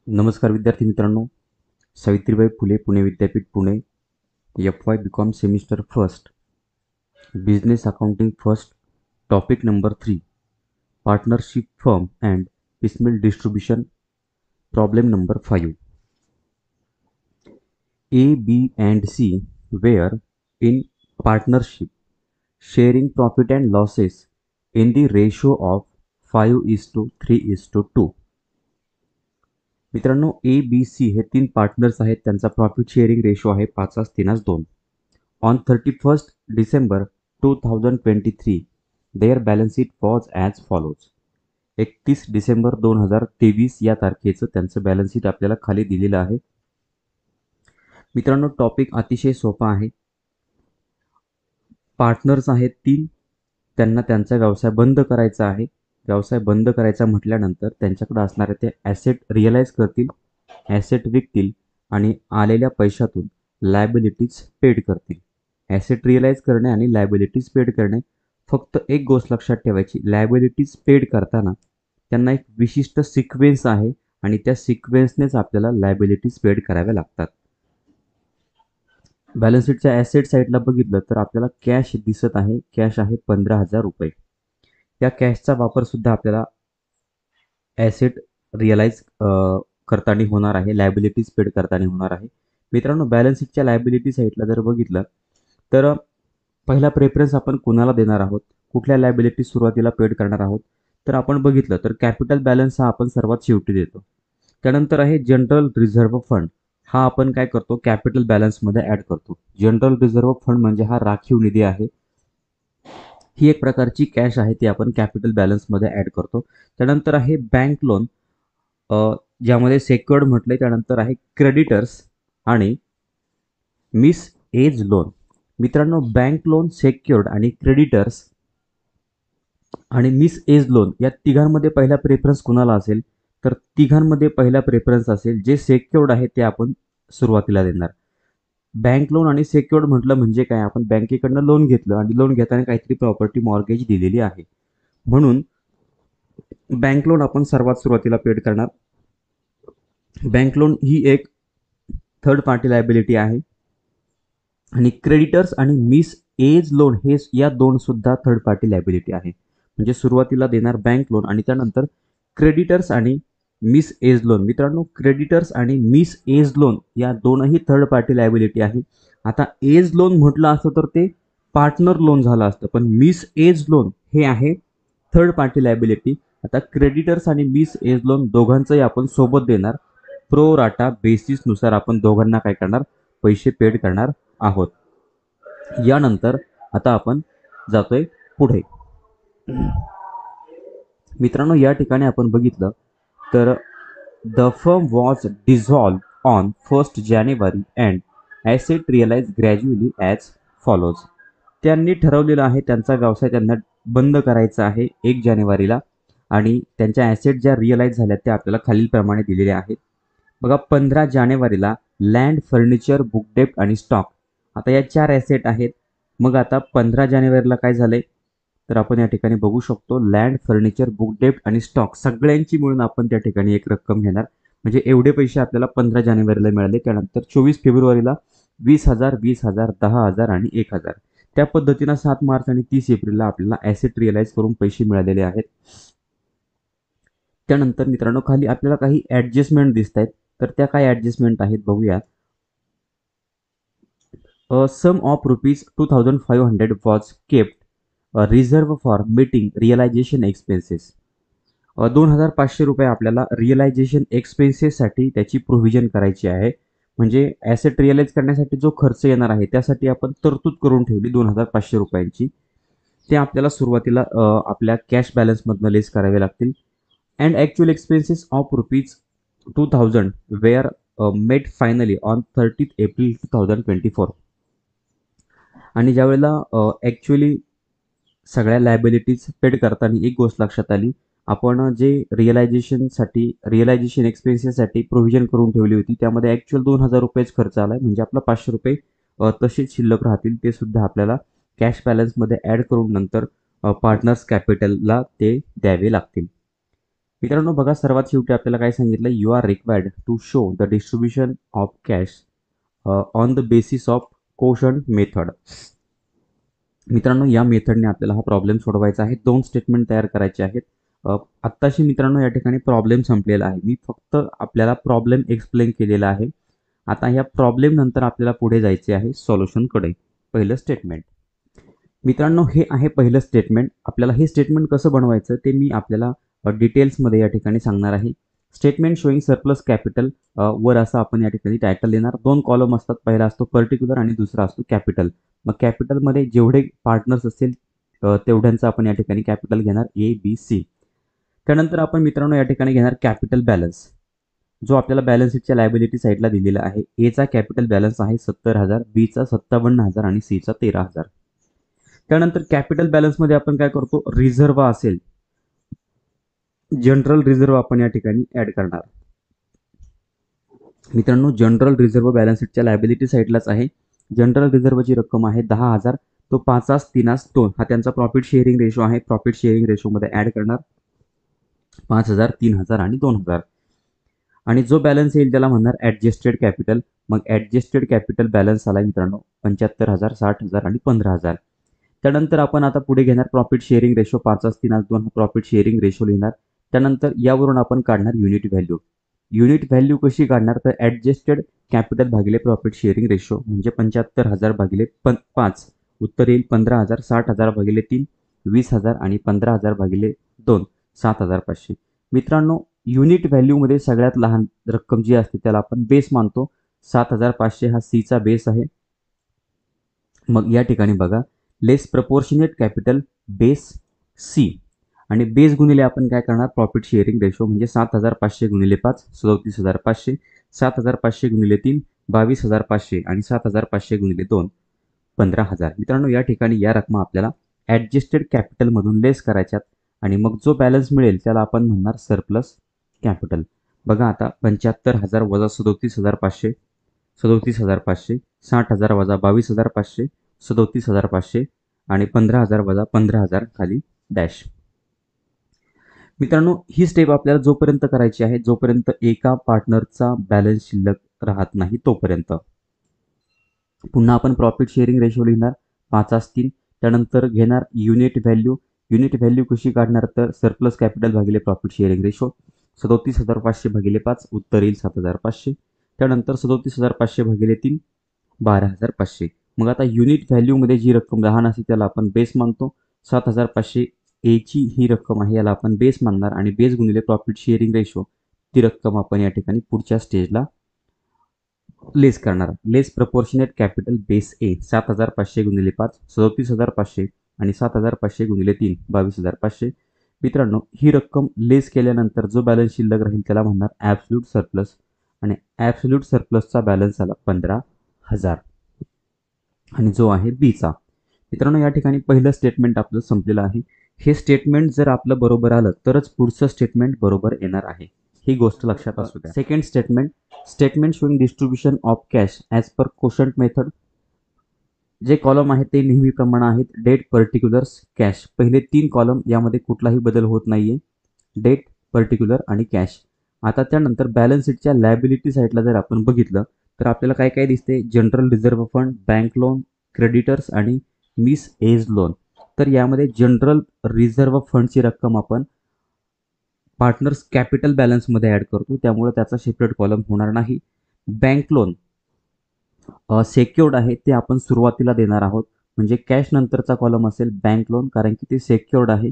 नमस्कार विद्यार्थी मित्रांनो, सावित्रीबाई फुले पुणे विद्यापीठ Pune FY BCom semester first business accounting first topic number 3 partnership firm and piecemeal distribution problem number 5 A, B and C were in partnership sharing profit and losses in the ratio of 5:3:2. मित्रांनो ABC हे 3 partners आहेत. त्यांचा profit sharing ratio आहे 5:3:2. On 31st December 2023, their balance sheet was as follows. 31 December 2023 या तारखेचं त्यांचं balance sheet आपल्याला खाली दिलेलं आहे. मित्रांनो टॉपिक अतिशय सोपा आहे. पार्टनर्स आहेत 3, त्यांना त्यांचा व्यवसाय बंद करायचा आहे. व्यवसाय बंद करायचा म्हटल्यानंतर त्यांच्याकडे असणारे ते ॲसेट रिअलाइज करतील, ॲसेट विकतील आणि आलेल्या पैशातून लायबिलिटीज पेड करतील. ॲसेट रिअलाइज करणे आणि लायबिलिटीज पेड करणे. फक्त एक गोष्ट लक्षात ठेवायची, लायबिलिटीज पेड करताना त्यांना एक विशिष्ट सिक्वेन्स आहे आणि त्या सिक्वेन्सनेच आपल्याला लायबिलिटीज पेड कराव्या लागतात. बॅलन्स शीटच्या ॲसेट साईडला बघितलं तर आपल्याला कॅश दिसत आहे. कॅश आहे 15,000 रुपये. या कॅशचा वापर सुद्धा आपल्याला ॲसेट रिअलाइज करताना होणार आहे, लायबिलिटीज पेड करताना होणार आहे. मित्रांनो बॅलन्स शीटच्या लायबिलिटी साईडला जर बघितलं तर पहिला प्रेफरन्स आपण कुणाला देणार आहोत, कुठल्या लायबिलिटी सुरुवातीला पेड करणार आहोत, तर आपण बघितलं तर कॅपिटल बॅलन्स हा आपण सर्वात शेवटी देतो. त्यानंतर आहे जनरल रिझर्व्ह फंड. हा आपण काय करतो, कॅपिटल बॅलन्समध्ये ॲड करतो. जनरल रिझर्व्ह फंड म्हणजे हा राखीव निधी आहे. ही एक प्रकारची कॅश आहे, ती आपण कॅपिटल बॅलन्समध्ये ॲड करतो. त्यानंतर आहे बँक लोन, ज्यामध्ये सेक्युर्ड म्हटले. त्यानंतर आहे क्रेडिटर्स आणि मिस एज लोन. मित्रांनो बँक लोन, सेक्युर्ड आणि क्रेडिटर्स आणि मिस एज लोन या तिघांमध्ये पहिला प्रेफरन्स कुणाला असेल, तर तिघांमध्ये पहिला प्रेफरन्स असेल जे सेक्युर्ड आहे ते आपण सुरुवातीला देणार. बँक लोन आणि सेक्युर्ड म्हटलं म्हणजे काय, आपण बँकेकडनं लोन घेतलं आणि लोन घेताना काहीतरी प्रॉपर्टी मॉर्गेज दिलेली आहे, म्हणून बँक लोन आपण सर्वात सुरुवातीला पेड करणार. बँक लोन ही एक थर्ड पार्टी लायबिलिटी आहे आणि क्रेडिटर्स आणि मिस एज लोन हे या दोन सुद्धा थर्ड पार्टी लायबिलिटी आहे. म्हणजे सुरुवातीला देणार बँक लोन आणि त्यानंतर क्रेडिटर्स आणि मिस एज लोन. मित्रांनो क्रेडिटर्स आणि मिस एज लोन या दोनही थर्ड पार्टी लायबिलिटी आहे. आता एज लोन म्हटलं असतं तर ते पार्टनर लोन झालं असतं, पण मिस एज लोन हे आहे थर्ड पार्टी लायबिलिटी. आता क्रेडिटर्स आणि मिस एज लोन दोघांचंही आपण सोबत देणार. प्रो राटा बेसिसनुसार आपण दोघांना काय करणार, पैसे पेड करणार आहोत. यानंतर आता आपण जातोय पुढे. मित्रांनो या ठिकाणी आपण बघितलं तर the firm was dissolve on 1 January and asset realise gradually as follows. त्यांनी ठरवलेलं आहे त्यांचा व्यवसाय त्यांना बंद करायचा आहे 1 जानेवारीला आणि त्यांच्या ॲसेट ज्या रिअलाइज झाल्या त्या आपल्याला खालीलप्रमाणे दिलेल्या आहेत. बघा 15 जानेवारीला लँड, फर्निचर, बुक डेप्ट आणि स्टॉक. आता या 4 ॲसेट आहेत. मग आता 15 जानेवारीला काय झालंय, तर आपण या ठिकाणी बघू शकतो लँड, फर्निचर, बुक डेप्ट आणि स्टॉक सगळ्यांची मिळून आपण त्या ठिकाणी एक रक्कम घेणार. म्हणजे एवढे पैसे आपल्याला 15 जानेवारीला मिळाले. त्यानंतर 24 फेब्रुवारीला 20,000, 20,000, 10,000 आणि 1,000. त्या पद्धतीनं 7 मार्च आणि 30 एप्रिलला आपल्याला ॲसेट रिअलाइज करून पैसे मिळालेले आहेत. त्यानंतर मित्रांनो खाली आपल्याला काही ॲडजस्टमेंट दिसत आहेत, तर त्या काय ॲडजस्टमेंट आहेत बघूया. Sum of ₹2,500 was kept reserve for meeting realisation expenses. 2,500 रुपये आपल्याला रिअलायझेशन एक्सपेन्सेससाठी त्याची प्रोव्हिजन करायची आहे. म्हणजे ॲसेट रिअलाइज करण्यासाठी जो खर्च येणार आहे त्यासाठी आपण तरतूद करून ठेवली 2,500 रुपयांची. ते आपल्याला सुरुवातीला आपल्या कॅश बॅलन्समधनं लेस करावे लागतील. And actual expenses of ₹2,000 were made finally on 30 April 2024. आणि ज्यावेळेला ॲक्च्युअली सगळ्या लायबिलिटीज पेड करताना एक गोष्ट लक्षात आली, आपण जे रिअलायझेशन एक्सपेन्सेससाठी प्रोव्हिजन करून ठेवली होती त्यामध्ये ॲक्च्युअल 2,000 रुपयेच खर्च आला आहे. म्हणजे आपला 500 रुपये तसेच शिल्लक राहतील. ते सुद्धा आपल्याला कॅश बॅलन्समध्ये ॲड करून नंतर पार्टनर्स कॅपिटलला ते द्यावे लागतील. मित्रांनो बघा, सर्वात शेवटी आपल्याला काय सांगितलं, you are required to show the distribution of cash on the basis of quotient method. मित्रांनो या मेथडने आपल्याला हा प्रॉब्लेम सोडवायचा आहे. 2 स्टेटमेंट तयार करायचे आहेत. आत्ताशी मित्रांनो या ठिकाणी प्रॉब्लेम संपलेला आहे. मी फक्त आपल्याला प्रॉब्लेम एक्सप्लेन केलेला आहे. आता या प्रॉब्लेम नंतर आपल्याला पुढे जायचे आहे सोल्युशनकडे. पहिलं स्टेटमेंट. मित्रांनो हे आहे पहिलं स्टेटमेंट. आपल्याला हे स्टेटमेंट कसं बनवायचं ते मी आपल्याला डिटेल्समध्ये या ठिकाणी सांगणार आहे. स्टेटमेंट शोईंग सरप्लस कॅपिटल वर असं आपण या ठिकाणी टायटल देणार. 2 कॉलम असतात. पहिला असतो पर्टिक्युलर आणि दुसरा असतो कॅपिटल. मग कॅपिटलमध्ये जेवढे पार्टनर्स असतील तेवढ्यांचं आपण या ठिकाणी कॅपिटल घेणार ABC. त्यानंतर आपण मित्रांनो या ठिकाणी घेणार कॅपिटल बॅलन्स, जो आपल्याला बॅलन्स शीटच्या लायबिलिटी साईडला दिलेला आहे. Aचा कॅपिटल बॅलन्स आहे 70,000, Bचा 57,000 आणि Cचा 13,000. त्यानंतर कॅपिटल बॅलन्समध्ये आपण काय करतो, रिझर्व असेल, जनरल रिझर्व आपण या ठिकाणी ऍड करणार. मित्रांनो जनरल रिझर्व बॅलन्स शीटच्या लायबिलिटी साईडलाच आहे. जनरल रिझर्वची रक्कम आहे 10,000. तो 5 3 2 हा त्यांचा प्रॉफिट शेअरिंग रेशो आहे. प्रॉफिट शेअरिंग रेशोमध्ये ऍड करणार 5,000, 3,000 आणि 2,000. आणि जो बॅलन्स येईल त्याला म्हणणार ॲडजस्टेड कॅपिटल. मग ॲडजस्टेड कॅपिटल बॅलन्स आला मित्रांनो 75,000, 60,000 आणि 15,000. त्यानंतर आपण आता पुढे घेणार प्रॉफिट शेअरिंग रेशो 5 3 2 हा प्रॉफिट शेअरिंग रेशो लिहिणार. त्यानंतर यावरून आपण काढणार युनिट व्हॅल्यू. युनिट व्हॅल्यू कशी काढणार, तर ॲडजस्टेड कॅपिटल भागिले प्रॉफिट शेअरिंग रेशो म्हणजे 75,000 भागिले 5 उत्तर येईल 15,000. 60,000 भागिले 3 20,000 आणि 15,000 भागिले 2 7,500. मित्रांनो युनिट व्हॅल्यूमध्ये सगळ्यात लहान रक्कम जी असते त्याला आपण बेस मानतो. 7,500 हा Cचा बेस आहे. मग या ठिकाणी बघा, लेस प्रपोर्शनेट कॅपिटल बेस C आणि बेस गुणिले आपण काय करणार, प्रॉफिट शेअरिंग रेशो म्हणजे 7,500 गुणिले 5 37,500, 7,500 गुणिले 3 22,500 आणि 7,500 गुणिले 2 15,000. मित्रांनो या ठिकाणी या रकमा आपल्याला ॲडजस्टेड कॅपिटलमधून लेस करायच्यात आणि मग जो बॅलन्स मिळेल त्याला आपण म्हणणार सरप्लस कॅपिटल. बघा आता 75,000 वजा 37,500, 37,500, 60,000 वजा 22,500, 37,500 आणि 15,000 वजा 15,000 खाली डॅश. मित्रांनो ही स्टेप आपल्याला जोपर्यंत करायची आहे जोपर्यंत एका पार्टनरचा बॅलन्स शिल्लक राहत नाही तोपर्यंत. पुन्हा आपण प्रॉफिट शेअरिंग रेशो लिहिणार 5 3. त्यानंतर घेणार युनिट व्हॅल्यू. युनिट व्हॅल्यू कशी काढणार, तर सरप्लस कॅपिटल भागिले प्रॉफिट शेअरिंग रेशो 37,500 भागिले 5 उत्तर येईल 7,500. त्यानंतर 37,500 भागिले 3 12,500. मग आता युनिट व्हॅल्यूमध्ये जी रक्कम लहान असते त्याला आपण बेस मानतो. 7,500 Aची ही रक्कम आहे, याला आपण बेस मानणार आणि बेस गुणिले प्रॉफिट शेअरिंग रेशो ती रक्कम आपण या ठिकाणी पुढच्या स्टेजला लेस करणार. लेस प्रपोर्शनेट कॅपिटल बेस ए 7,500 गुणिले 5 37,500 आणि 7,500 गुणिले 3 22,500. मित्रांनो ही रक्कम लेस केल्यानंतर जो बॅलन्स शिल्लक राहील त्याला म्हणणार ॲब्सोल्यूट सरप्लस आणि ॲब्सोल्यूट सरप्लसचा बॅलन्स आला 15,000 आणि जो आहे Bचा. मित्रांनो या ठिकाणी पहिलं स्टेटमेंट आपलं संपलेलं आहे. हे स्टेटमेंट जर आपलं बरोबर आलं तरच पुढचं स्टेटमेंट बरोबर येणार आहे, ही गोष्ट लक्षात असू द्या. Second statement. Statement showing distribution of cash as per quotient method. जे कॉलम आहेत ते नेहमीप्रमाणे आहेत. Date, particulars, cash. पहिले 3 कॉलम यामध्ये कुठलाही बदल होत नाहीये. डेट, पर्टिक्युलर आणि कॅश. आता त्यानंतर बॅलन्स शीटच्या लायबिलिटी साईडला जर आपण बघितलं तर आपल्याला काय काय दिसते, general reserve fund, bank loan, creditors आणि मिस एज लोन. तर यामध्ये जनरल रिझर्व्ह फंडची रक्कम आपण पार्टनर्स कॅपिटल बॅलन्समध्ये ॲड करतो, त्यामुळे त्याचा सेपरेट कॉलम होणार नाही. बँक लोन सेक्युर्ड आहे ते आपण सुरुवातीला देणार आहोत, म्हणजे कॅश नंतरचा कॉलम असेल बँक लोन, कारण की ते सेक्युर्ड आहे.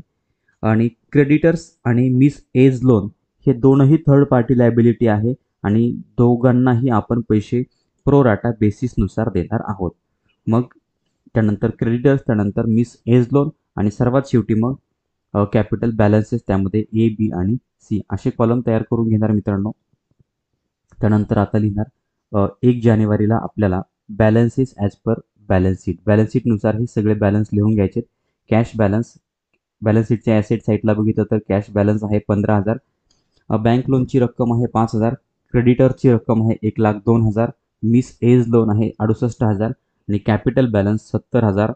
आणि क्रेडिटर्स आणि मिस एज लोन हे दोनही थर्ड पार्टी लायबिलिटी आहे आणि दोघांनाही आपण पैसे प्रो राटा बेसिसनुसार देणार आहोत. मग त्यानंतर क्रेडिटर्स, त्यानंतर मिस एज लोन आणि सर्वात शेवटी मग कॅपिटल बॅलन्सेस, त्यामध्ये A, B आणि C असे कॉलम तयार करून घेणार मित्रांनो. त्यानंतर आता लिहिणार 1 जानेवारीला आपल्याला balances as per balance sheet. Balance शीटनुसार हे सगळे बॅलन्स लिहून घ्यायचे. कॅश बॅलन्स, बॅलन्स शीटच्या ॲसेट साईडला बघितलं तर कॅश बॅलन्स आहे 15,000. बँक लोनची रक्कम आहे 5,000. क्रेडिटरची रक्कम आहे 1,02,000. मिस एज लोन आहे 68,000 आणि कॅपिटल बॅलन्स 70,000,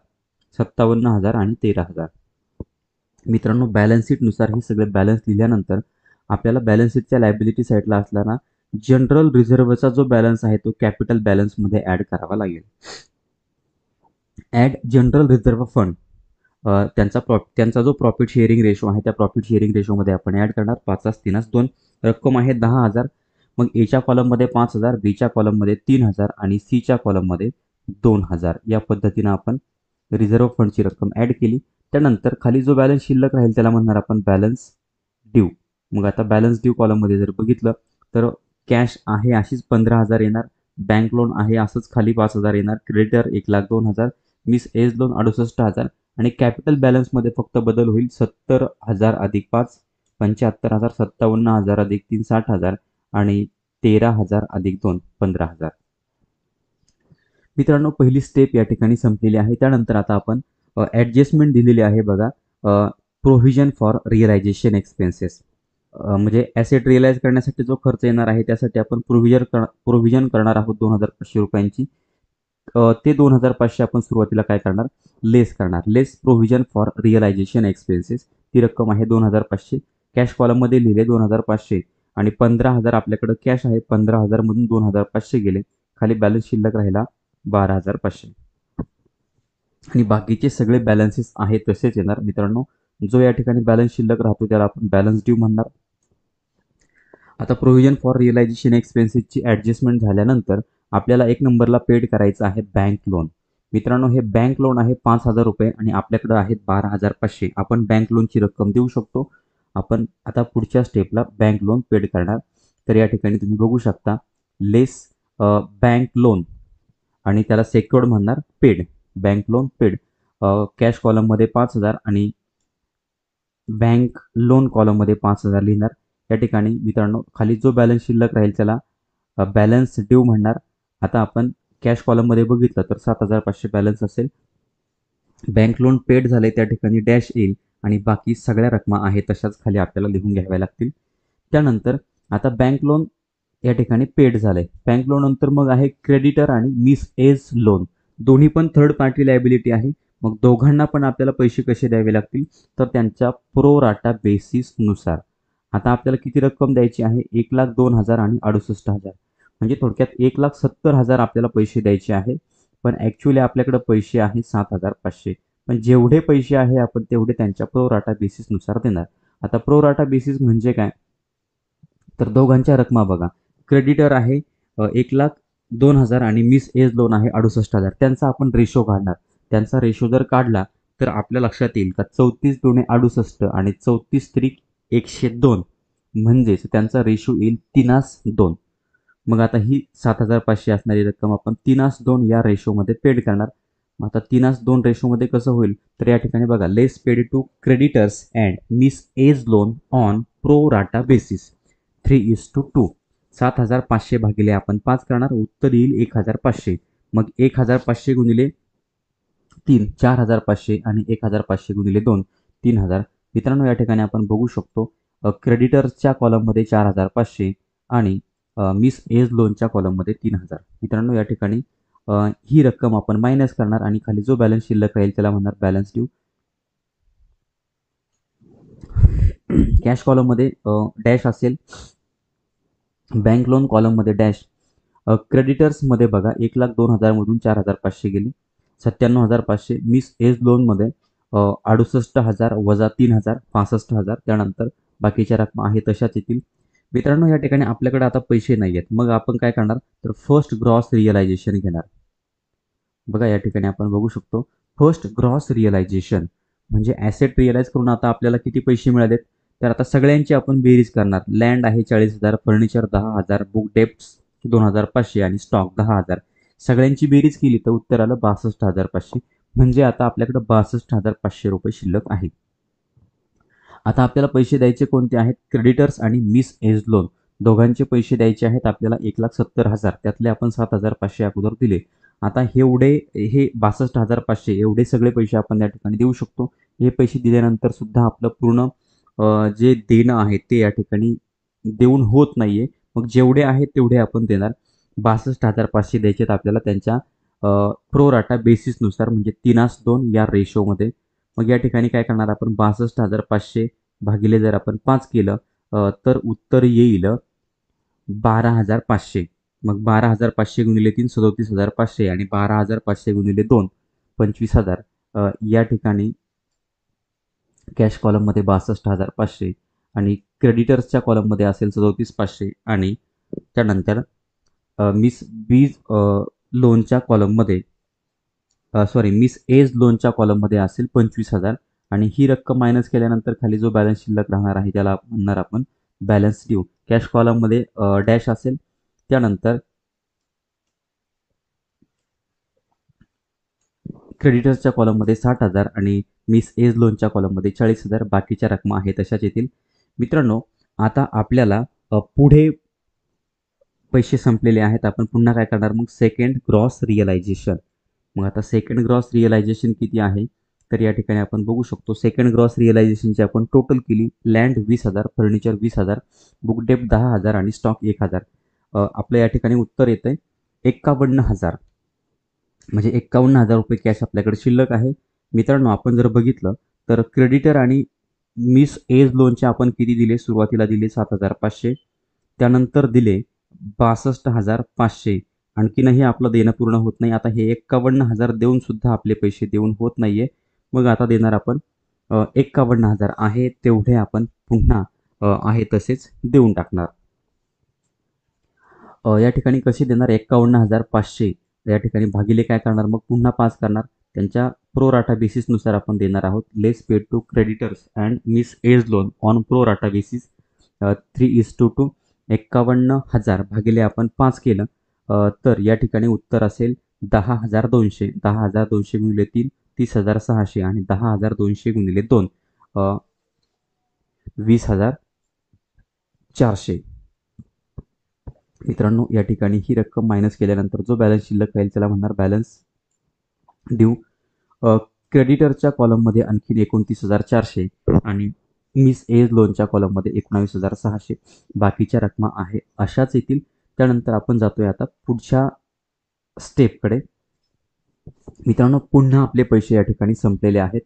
57,000 आणि 13,000. मित्रांनो बॅलन्स शीटनुसार हे सगळे बॅलन्स लिहिल्यानंतर आपल्याला बॅलन्स शीटच्या लायबिलिटी साईडला असताना जनरल रिझर्व्हचा जो बॅलन्स आहे तो कॅपिटल बॅलन्समध्ये ॲड करावा लागेल. ॲड जनरल रिझर्व्ह फंड त्यांचा जो प्रॉफिट शेअरिंग रेशो आहे त्या प्रॉफिट शेअरिंग रेशोमध्ये आपण ॲड करणार 5/3 रक्कम आहे 10,000. मग एच्या कॉलममध्ये 5,000, बीच्या कॉलममध्ये 3,000 आणि सीच्या कॉलममध्ये 2,000 या पद्धतीनं आपण रिझर्व्ह फंडची रक्कम ॲड केली. त्यानंतर खाली जो बॅलन्स शिल्लक राहील त्याला म्हणणार आपण बॅलन्स ड्यू. मग आता बॅलन्स ड्यू कॉलममध्ये जर बघितलं तर कॅश आहे अशीच 15,000 येणार, बँक लोन आहे असंच खाली 5,000 येणार, क्रेडिटर 1,02,000, मिस एज लोन 68,000 आणि कॅपिटल बॅलन्समध्ये फक्त बदल होईल 70,000 अधिक 5 75,000, 57,000 अधिक 3 60,000 आणि 13,000 अधिक 2 15,000. मित्रांनो पहिली स्टेप या ठिकाणी संपलेली आहे. त्यानंतर आता आपण ॲडजस्टमेंट दिलेली आहे बघा, प्रोव्हिजन फॉर रिअलायझेशन एक्सपेन्सेस. म्हणजे ॲसेट रिअलाइज करण्यासाठी जो खर्च येणार आहे त्यासाठी आपण प्रोव्हिजन करणार आहोत 2,500 रुपयांची. ते 2,500 आपण सुरुवातीला काय करणार, लेस करणार. लेस प्रोव्हिजन फॉर रिअलायझेशन एक्सपेन्सेस, ती रक्कम आहे 2,500. कॅश कॉलममध्ये लिहिले 2,500 आणि 15,000 आपल्याकडे कॅश आहे. 15,000 मधून 2,500 गेले, खाली बॅलन्स शिल्लक राहिला 12,500 आणि बाकीचे सगळे बॅलन्सेस आहेत तसेच येणार. मित्रांनो जो या ठिकाणी बॅलन्स शिल्लक राहतो त्याला आपण बॅलन्स ड्यू म्हणणार. आता प्रोव्हिजन फॉर रिअलायझेशन एक्सपेन्सेसची ॲडजस्टमेंट झाल्यानंतर आपल्याला एक नंबरला पेड करायचं आहे बँक लोन. मित्रांनो हे बँक लोन आहे 5,000 रुपये आणि आपल्याकडे आहेत 12,500. आपण बँक लोनची रक्कम देऊ शकतो. आपण आता पुढच्या स्टेपला बँक लोन पेड करणार. तर या ठिकाणी तुम्ही बघू शकता लेस बँक लोन आणि त्याला सेक्युर्ड म्हणणार paid, bank loan paid. Cash कॉलममध्ये 5,000 आणि बँक लोन कॉलममध्ये 5,000 लिहिणार. या ठिकाणी मित्रांनो खाली जो बॅलन्स शिल्लक राहील त्याला बॅलन्स ड्यू म्हणणार. आता आपण कॅश कॉलममध्ये बघितलं तर 7,500 बॅलन्स असेल. बँक लोन पेड झाले त्या ठिकाणी डॅश येईल आणि बाकी सगळ्या रकमा आहेत तशाच खाली आपल्याला लिहून घ्याव्या लागतील. त्यानंतर आता बँक लोन या ठिकाणी पेड झालंय. बँक लोन नंतर मग आहे क्रेडिटर आणि मिस एज लोन, दोन्ही पण थर्ड पार्टी लायबिलिटी आहे. मग दोघांना पण आपल्याला पैसे कसे द्यावे लागतील तर त्यांच्या प्रो राटा बेसिसनुसार. आता आपल्याला किती रक्कम द्यायची आहे, 1,02,000 आणि 68,000, म्हणजे थोडक्यात 1,70,000 आपल्याला पैसे द्यायचे आहे. पण ॲक्च्युली आपल्याकडे पैसे आहे 7,500. पण जेवढे पैसे आहे आपण तेवढे त्यांच्या प्रो राटा बेसिसनुसार देणार. आता प्रो राटा बेसिस म्हणजे काय तर दोघांच्या रकमा बघा, क्रेडिटर आहे 1,02,000 आणि मिस एज लोन आहे 68,000. त्यांचा आपण रेशो काढणार. त्यांचा रेशो जर काढला तर आपल्या लक्षात येईल का 34 दुणे 68 आणि 34 त्रिक 102 म्हणजेच त्यांचा रेशो येईल 3:2. मग आता ही 7,500 असणारी रक्कम आपण 3:2 या रेशोमध्ये पेड करणार. मग आता 3:2 रेशोमध्ये कसं होईल तर या ठिकाणी बघा less paid to creditors and miss as loan on pro rata basis 3:2. 7,500 भागिले आपण 5 करणार, उत्तर येईल 1,500. मग 1,500 गुणिले 3 4,500 आणि 1,500 गुणिले 2 3,000. मित्रांनो या ठिकाणी आपण बघू शकतो क्रेडिटर्सच्या कॉलममध्ये 4,500 आणि मिस एज लोनच्या कॉलममध्ये 3,000. मित्रांनो या ठिकाणी ही रक्कम आपण मायनस करणार आणि खाली जो बॅलन्स शिल्लक राहील त्याला म्हणणार बॅलन्स ड्यू. कॅश कॉलममध्ये डॅश असेल, बँक लोन कॉलममध्ये डॅश. क्रेडिटर्समध्ये बघा 1,02,000 मधून 4,500 गेली, 97,500. मिस एज लोनमध्ये 68,000 वजा 3,000 65,000. त्यानंतर बाकीच्या रकमा आहे तशाच येतील. मित्रांनो या ठिकाणी आपल्याकडे आता पैसे नाही आहेत. मग आपण काय करणार तर फर्स्ट ग्रॉस रिअलायझेशन घेणार. बघा या ठिकाणी आपण बघू शकतो फर्स्ट ग्रॉस रिअलायझेशन म्हणजे ॲसेट रिअलाइज करून आता आपल्याला किती पैसे मिळालेत तर आता सगळ्यांची आपण बेरीज करणार. लँड आहे 40,000, फर्निचर 10,000, बुक डेप्ट्स 2,500 आणि स्टॉक 10,000. सगळ्यांची बेरीज केली तर उत्तर आलं 62,500. म्हणजे आता आपल्याकडे 62,500 रुपये शिल्लक आहे. आता आपल्याला पैसे द्यायचे कोणते आहेत, क्रेडिटर्स आणि मिस एज लोन दोघांचे पैसे द्यायचे आहेत आपल्याला 1,70,000. त्यातले आपण 7,500 अगोदर दिले. आता हे 62,500 एवढे सगळे पैसे आपण या ठिकाणी देऊ शकतो. हे पैसे दिल्यानंतर सुद्धा आपलं पूर्ण जे देणं आहे ते या ठिकाणी देऊन होत नाहीये. मग जेवढे आहेत तेवढे आपण देणार. 62,500 द्यायचे आहेत आपल्याला त्यांच्या प्रो राटा बेसिसनुसार म्हणजे 3:2 या रेशोमध्ये. मग या ठिकाणी काय करणार आपण 62,500 भागिले जर आपण 5 केलं तर उत्तर येईल 12,500. मग 12,500 गुणिले 3 37,500 आणि 12,500 गुणिले 2 25,000. या ठिकाणी कॅश कॉलममध्ये 62,500 आणि क्रेडिटर्सच्या कॉलममध्ये असेल 37,500 आणि त्यानंतर मिस बीज लोनच्या कॉलममध्ये मिस एज लोनच्या कॉलममध्ये असेल 25,000 आणि ही रक्कम मायनस केल्यानंतर खाली जो बॅलन्स शिल्लक राहणार आहे त्याला म्हणणार आपण बॅलन्स ड्यू. कॅश कॉलममध्ये डॅश असेल, त्यानंतर क्रेडिटर्सच्या कॉलममध्ये 60,000 आणि मिस एज लोनच्या कॉलममध्ये 40,000. बाकीच्या रकमा आहेत तशाच येतील. मित्रांनो, आता आपल्याला पुढे पैसे संपलेले आहेत. आपण पुन्हा काय करणार मग सेकंड ग्रॉस रिअलायझेशन. मग आता सेकंड ग्रॉस रिअलायझेशन किती आहे तर या ठिकाणी आपण बघू शकतो. सेकंड ग्रॉस रिअलायझेशनची आपण टोटल केली. लँड 20,000, फर्निचर 20,000, बुक डेप 10,000 आणि स्टॉक 1,000. आपलं या ठिकाणी उत्तर येतं आहे 51,000. म्हणजे 51,000 रुपये कॅश आपल्याकडे शिल्लक आहे. मित्रांनो, आपण जर बघितलं तर क्रेडिटर आणि मिस एज लोनचे आपण किती दिले, सुरुवातीला दिले 7,500, त्यानंतर दिले 62,500. आणखीनही आपलं देणं पूर्ण होत नाही. आता हे 51,000 देऊन सुद्धा आपले पैसे देऊन होत नाहीये. मग आता देणार आपण 51,000 आहे तेवढे आपण पुन्हा आहे तसेच देऊन टाकणार. या ठिकाणी कसे देणार 51,500 या ठिकाणी भागिले काय करणार मग पुन्हा 5 करणार. त्यांच्या प्रो राटा बेसिसनुसार आपण देणार आहोत. Less paid to creditors and miss as loan on pro rata basis 3:2. 51,000 भागिले आपण 5 केलं तर या ठिकाणी उत्तर असेल 10,200. 10,200 गुणिले 3 30,600 आणि 10,200 गुणिले 2 20,400. मित्रांनो, या ठिकाणी ही रक्कम मायनस केल्यानंतर जो बॅलन्स शिल्लक राहील त्याला म्हणणार बॅलन्स ड्यू. क्रेडिटरच्या कॉलममध्ये आणखी 29,400 आणि मिस एज लोनच्या कॉलममध्ये 19,600. बाकीच्या रकमा आहे अशाच येतील. त्यानंतर आपण जातोय आता पुढच्या स्टेपकडे. मित्रांनो, पुन्हा आपले पैसे या ठिकाणी संपलेले आहेत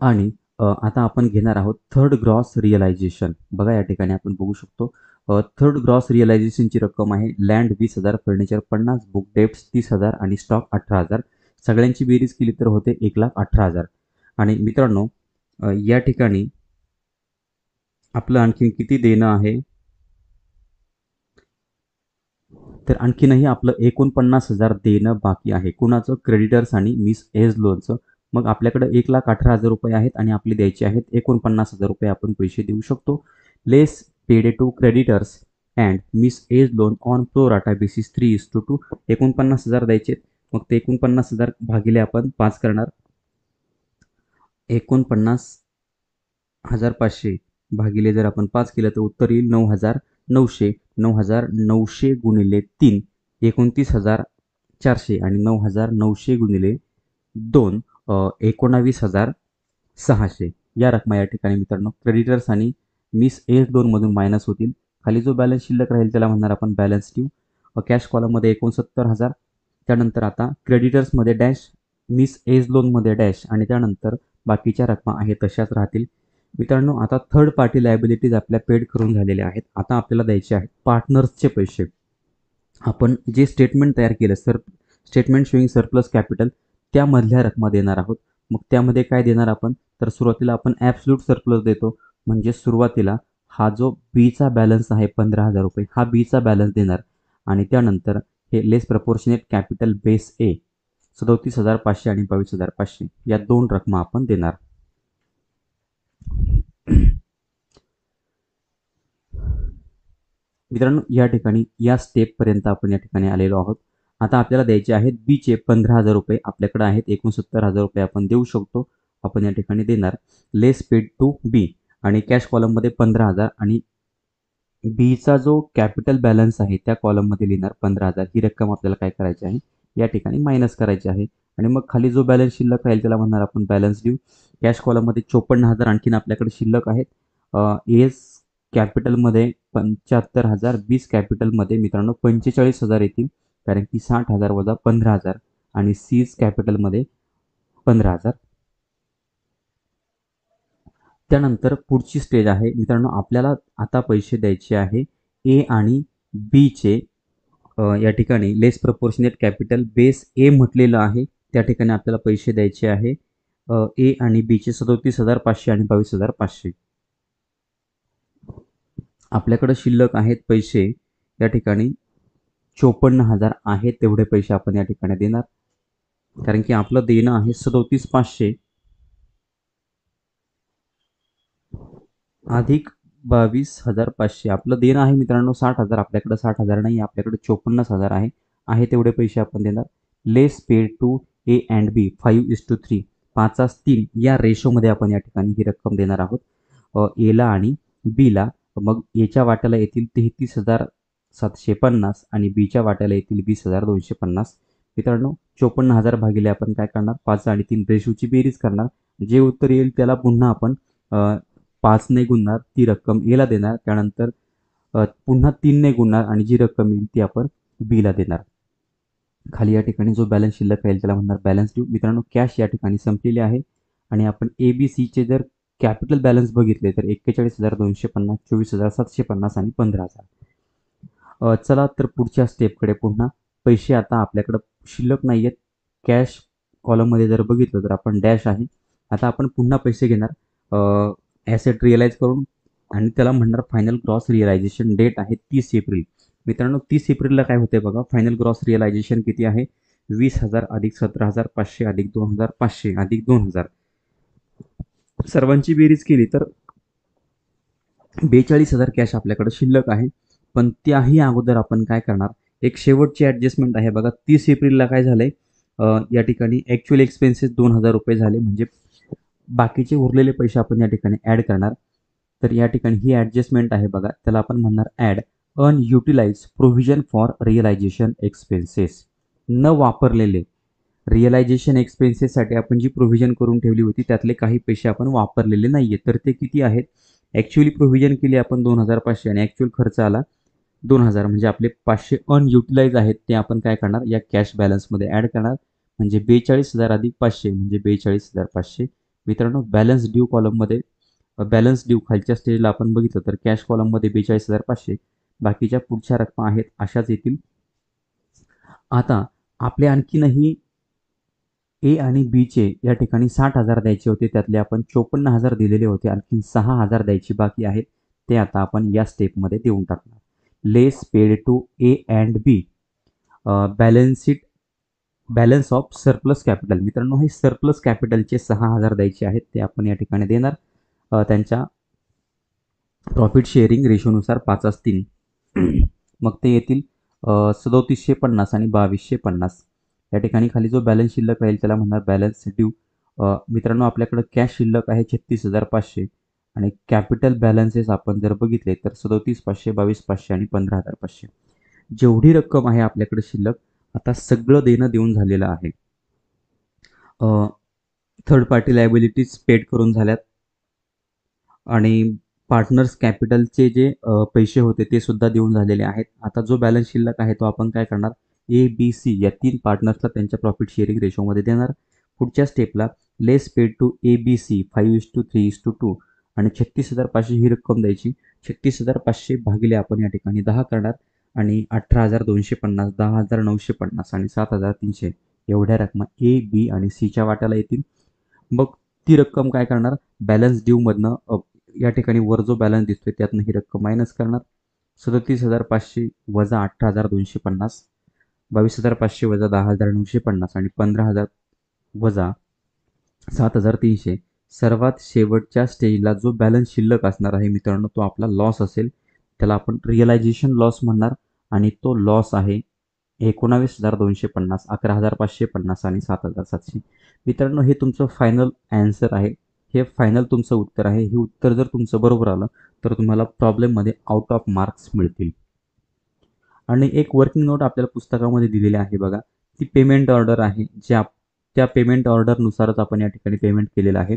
आणि आता आपण घेणार आहोत थर्ड ग्रॉस रिअलायझेशन. बघा या ठिकाणी आपण बघू शकतो थर्ड ग्रॉस रिअलायझेशनची रक्कम आहे लँड 20,000, फर्निचर 50, बुक डेप्स 30,000 आणि स्टॉक 18,000. सगळ्यांची बेरीज केली तर होते 1,18,000. आणि मित्रांनो, या ठिकाणी आपलं आणखीन किती देणं आहे तर आणखीनही आपलं 49,000 देणं बाकी आहे. कुणाचं? क्रेडिटर्स आणि मिस एज लोनचं. मग आपल्याकडे 1,18,000 रुपये आहेत आणि आपले द्यायचे आहेत 49,000 रुपये. आपण पैसे देऊ शकतो. Less paid to creditors and miss as loan on pro rata basis 3:2. 49,000 द्यायचे. मग ते 49,000 भागिले आपण 5 करणार. 49,500 भागिले जर आपण 5 केलं तर उत्तर येईल 9,900. 9,900 गुणिले 3 29,400 आणि 9,900 गुणिले 2 19,600. या रकमा या ठिकाणी मित्रांनो क्रेडिटर्स आणि मिस एज लोनमधून मायनस होतील. खाली जो बॅलन्स शिल्लक राहील त्याला म्हणणार आपण बॅलन्स ड्यू. कॅश कॉलममध्ये 69,000. त्यानंतर आता क्रेडिटर्समध्ये डॅश, मिस एज लोनमध्ये डॅश आणि त्यानंतर बाकीच्या रकमा आहेत तशाच राहतील. मित्रांनो, आता थर्ड पार्टी लायबिलिटीज आपल्या पेड करून झालेल्या आहेत. आता आपल्याला द्यायचे आहेत पार्टनर्सचे पैसे. आपण जे स्टेटमेंट तयार केलं स्टेटमेंट शोईंग सरप्लस कॅपिटल त्यामधल्या रकमा देणार आहोत. मग त्यामध्ये काय देणार आपण तर सुरुवातीला आपण ॲब्सल्यूट सरप्लस देतो. म्हणजे सुरुवातीला हा जो बीचा बॅलन्स आहे 15,000 रुपये हा बीचा बॅलन्स देणार आणि त्यानंतर हे लेस प्रपोर्शनेट कॅपिटल बेस ए 37,500 आणि 22,500 या दोन रकमा आपण देणार. मित्रांनो, या ठिकाणी या स्टेपपर्यंत आपण या ठिकाणी आलेलो आहोत. आता आपल्याला द्यायचे आहेत बीचे 15,000 रुपये. आपल्याकडे आहेत 69,000 रुपये आपण देऊ शकतो. आपण या ठिकाणी देणार लेस पेड टू बी आणि कॅश कॉलममध्ये 15,000 आणि बीचा जो कॅपिटल बॅलन्स आहे त्या कॉलममध्ये लिहिणार 15,000. ही रक्कम आपल्याला काय करायची आहे या ठिकाणी मायनस करायची आहे आणि मग खाली जो बॅलन्स शिल्लक राहील त्याला म्हणणार आपण बॅलन्स ड्यू. कॅश कॉलममध्ये 54,000 आणखीन आपल्याकडे शिल्लक आहेत. एस कॅपिटलमध्ये 75,000, बीस कॅपिटलमध्ये मित्रांनो 45,000 येतील कारण की 60,000 वजा 15,000 आणि सीज कॅपिटलमध्ये 15,000. त्यानंतर पुढची स्टेज आहे मित्रांनो, आपल्याला आता पैसे द्यायचे आहे ए आणि बीचे. या ठिकाणी लेस प्रपोर्शनेट कॅपिटल बेस ए म्हटलेलं आहे, त्या ठिकाणी आपल्याला पैसे द्यायचे आहे ए आणि बीचे 37,500 आणि 22,500. आपल्याकडे शिल्लक आहेत पैसे या ठिकाणी 54,000 आहेत, तेवढे पैसे आपण या ठिकाणी देणार, कारण की आपलं देणं आहे 37,500 अधिक 22,500. आपलं देणं आहे मित्रांनो 60,000. आपल्याकडे 60,000 नाही, आपल्याकडे 54,000 आहे तेवढे पैसे आपण देणार. लेस पेड टू ए अँड बी 5:3, 5:3 या रेशोमध्ये आपण या ठिकाणी ही रक्कम देणार आहोत एला आणि बीला. मग एच्या वाट्याला येतील 33,750 आणि बीच्या वाट्याला येतील 20,250. मित्रांनो 54,000 भागिले आपण काय करणार, 5 आणि 3 रेशोची बेरीज करणार. जे उत्तर येईल त्याला पुन्हा आपण 5ने गुणणार, ती रक्कम एला देणार. त्यानंतर पुन्हा 3ने गुणणार आणि जी रक्कम येईल ती आपण बीला देणार. खाली या ठिकाणी जो बॅलन्स शिल्लक राहील त्याला म्हणणार बॅलन्स ड्यू. मित्रांनो कॅश या ठिकाणी संपलेली आहे आणि आपण ए बी सीचे जर कॅपिटल बॅलन्स बघितले तर 41,250, 24,750 आणि 15,000. चला तर पुढच्या स्टेपकडे पुन्हा. पैसे आता आपल्याकडं शिल्लक नाही आहेत. कॅश कॉलममध्ये जर बघितलं तर आपण डॅश आहे. आता आपण पुन्हा पैसे घेणार ॲसेट रिअलाइज करून आणि त्याला म्हणणार फायनल ग्रॉस रिअलायझेशन डेट आहे 30 एप्रिल. मित्रांनो 30 एप्रिलला काय होते बघा, फायनल ग्रॉस रिअलायझेशन किती आहे, 20,000 अधिक 17,500 अधिक 2,500 अधिक 2,000. सर्वांची बेरीज केली तर 42,000 कॅश आपल्याकडे शिल्लक आहे. पण त्याही अगोदर आपण काय करणार, एक शेवटची ॲडजस्टमेंट आहे बघा. 30 एप्रिलला काय झालंय, या ठिकाणी ॲक्च्युअल एक्सपेन्सेस 2,000 रुपये झाले, म्हणजे बाकीचे उरलेले पैसे आपण या ठिकाणी ॲड करणार. तर या ठिकाणी ही ॲडजस्टमेंट आहे बघा, त्याला आपण म्हणणार add unutilised provision for realisation expenses. न वापरलेले रिअलायझेशन एक्सपेन्सेससाठी आपण जी प्रोव्हिजन करून ठेवली होती त्यातले काही पैसे आपण वापरलेले नाही आहेत. तर ते किती आहेत, ॲक्च्युअली प्रोव्हिजन केली आपण 2,500 आणि ॲक्च्युअल खर्च आला 2,000, म्हणजे आपले 500 अनयुटिलाइज आहेत, ते आपण काय करणार या कॅश बॅलन्समध्ये ॲड करणार. म्हणजे 42,000 अधिक 500 म्हणजे 42,500. मित्रांनो बॅलन्स ड्यू कॉलममध्ये बॅलन्स ड्यू खालच्या स्टेजला आपण बघितलं तर कॅश कॉलममध्ये 42,500, बाकीच्या पुढच्या रक्कम आहेत अशाच येतील. आता आपले आणखीनही ए आणि बीचे या ठिकाणी 60,000 द्यायचे होते, त्यातले आपण 54,000 दिलेले होते, आणखी 6,000 द्यायची बाकी आहेत, ते आता आपण या स्टेपमध्ये देऊन टाकणार. Less paid to A and B balance sheet balance of surplus capital. मित्रांनो हे सरप्लस कॅपिटलचे 6,000 द्यायचे आहेत, ते आपण या ठिकाणी देणार त्यांच्या प्रॉफिट शेअरिंग रेशोनुसार 5:3. मग ते येतील 3750 आणि 2250. या ठिकाणी खाली जो बॅलन्स शिल्लक राहील त्याला म्हणणार बॅलन्स ड्यू. मित्रांनो आपल्याकडे कॅश शिल्लक आहे 36,500 आणि कॅपिटल बॅलन्सेस आपण जर बघितले तर 37,500, 22,500 आणि 15,500. जेवढी रक्कम आहे आपल्याकडे शिल्लक, आता सगळं देणं देऊन झालेलं आहे. थर्ड पार्टी लायबिलिटीज पेड करून झाल्यात आणि पार्टनर्स कॅपिटलचे जे पैसे होते ते सुद्धा देऊन झालेले आहेत. आता जो बॅलन्स शिल्लक आहे तो आपण काय करणार, ए बी सी या 3 पार्टनर्सला त्यांच्या प्रॉफिट शेअरिंग रेशोमध्ये देणार. पुढच्या स्टेपला less paid to A B C 5:3:2 आणि 36,500 ही रक्कम द्यायची. 36,500 भागिले आपण या ठिकाणी 10 करणार आणि 18,250, 10,950 आणि 7,300 एवढ्या रकमा ए बी आणि सीच्या वाट्याला येतील. मग ती रक्कम काय करणार, बॅलन्स ड्यूमधनं या ठिकाणी वर जो बॅलन्स दिसतोय त्यातनं ही रक्कम मायनस करणार. 37,500 वजा 18,250, 22,500 वजा 10,950 आणि 15,000 वजा 7,300. सर्वात शेवटच्या स्टेजला जो बॅलन्स शिल्लक असणार आहे मित्रांनो तो आपला लॉस असेल, त्याला आपण रिअलायझेशन लॉस म्हणणार आणि तो लॉस आहे 19,250, 11,550 आणि 7,700. मित्रांनो हे तुमचं फायनल ॲन्सर आहे, हे फायनल तुमचं उत्तर आहे. हे उत्तर जर तुमचं बरोबर आलं तर तुम्हाला प्रॉब्लेममध्ये आउट ऑफ मार्क्स मिळतील. आणि एक वर्किंग नोट आपल्याला पुस्तकामध्ये दिलेली आहे बघा, ती पेमेंट ऑर्डर आहे, त्या पेमेंट ऑर्डरनुसारच आपण या ठिकाणी पेमेंट केलेलं आहे.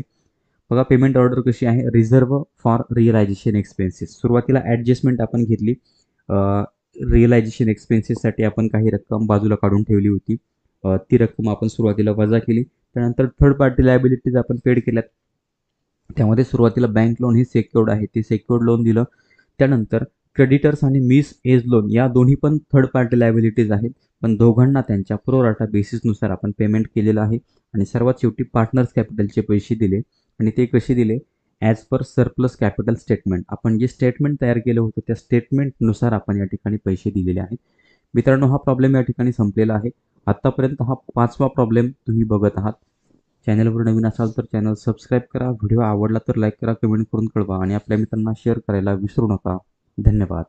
बघा पेमेंट ऑर्डर कशी आहे, रिझर्व फॉर रिअलायझेशन एक्सपेन्सेस. सुरुवातीला ॲडजस्टमेंट आपण घेतली, रिअलायझेशन एक्सपेन्सेससाठी आपण काही रक्कम बाजूला काढून ठेवली होती, ती रक्कम आपण सुरुवातीला वजा केली. त्यानंतर थर्ड पार्टी लायबिलिटीज आपण पेड केल्यात. त्यामध्ये सुरुवातीला बँक लोन हे सेक्युर्ड आहे, ते सेक्युर्ड लोन दिलं. त्यानंतर क्रेडिटर्स आणि मिस एज लोन या दोन्ही पण थर्ड पार्टी लायबिलिटीज आहेत, पण दोघांना त्यांच्या प्रो राटा बेसिसनुसार आपण पेमेंट केलेलं आहे. आणि सर्वात शेवटी पार्टनर्स कॅपिटलचे पैसे दिले. आणि ते कसे दिले? As per surplus capital statement. आपण जे स्टेटमेंट तयार केलं होतं त्या स्टेटमेंटनुसार आपण या ठिकाणी पैसे दिलेले आहेत. मित्रांनो, हा प्रॉब्लेम या ठिकाणी संपलेला आहे. आत्तापर्यंत हा 5वा प्रॉब्लेम तुम्ही बघत आहात. चॅनलवर नवीन असाल तर चॅनल सबस्क्राईब करा. व्हिडिओ आवडला तर लाईक करा, कमेंट करून कळवा आणि आपल्या मित्रांना शेअर करायला विसरू नका. धन्यवाद.